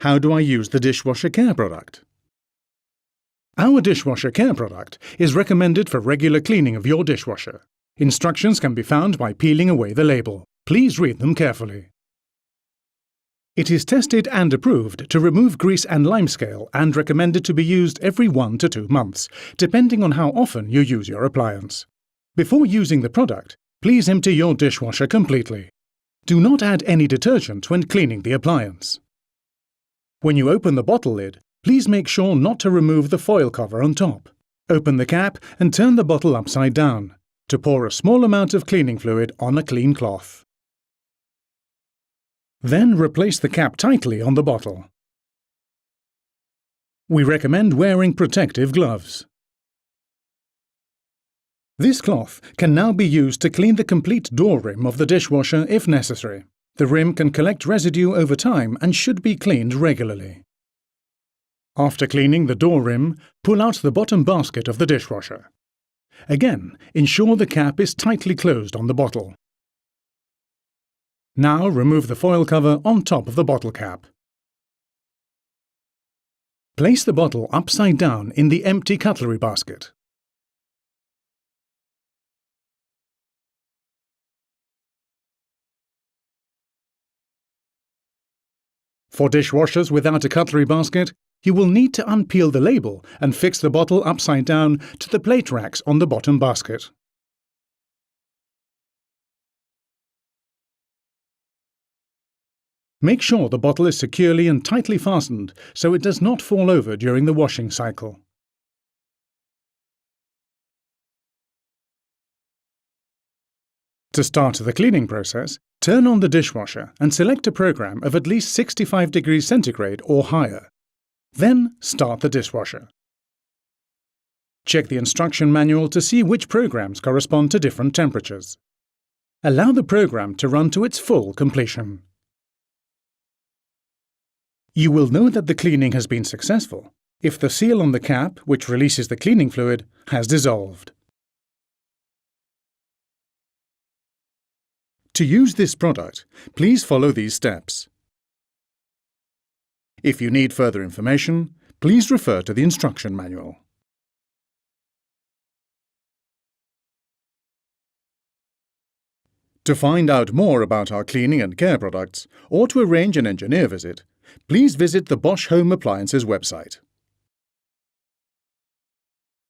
How do I use the dishwasher care product? Our dishwasher care product is recommended for regular cleaning of your dishwasher. Instructions can be found by peeling away the label. Please read them carefully. It is tested and approved to remove grease and limescale and recommended to be used every 1 to 2 months, depending on how often you use your appliance. Before using the product, please empty your dishwasher completely. Do not add any detergent when cleaning the appliance. When you open the bottle lid, please make sure not to remove the foil cover on top. Open the cap and turn the bottle upside down to pour a small amount of cleaning fluid on a clean cloth. Then replace the cap tightly on the bottle. We recommend wearing protective gloves. This cloth can now be used to clean the complete door rim of the dishwasher if necessary. The rim can collect residue over time and should be cleaned regularly. After cleaning the door rim, pull out the bottom basket of the dishwasher. Again, ensure the cap is tightly closed on the bottle. Now remove the foil cover on top of the bottle cap. Place the bottle upside down in the empty cutlery basket. For dishwashers without a cutlery basket, you will need to unpeel the label and fix the bottle upside down to the plate racks on the bottom basket. Make sure the bottle is securely and tightly fastened so it does not fall over during the washing cycle. To start the cleaning process, turn on the dishwasher and select a program of at least 65 degrees centigrade or higher. Then start the dishwasher. Check the instruction manual to see which programs correspond to different temperatures. Allow the program to run to its full completion. You will know that the cleaning has been successful if the seal on the cap, which releases the cleaning fluid, has dissolved. To use this product, please follow these steps. If you need further information, please refer to the instruction manual. To find out more about our cleaning and care products, or to arrange an engineer visit, please visit the Bosch Home Appliances website.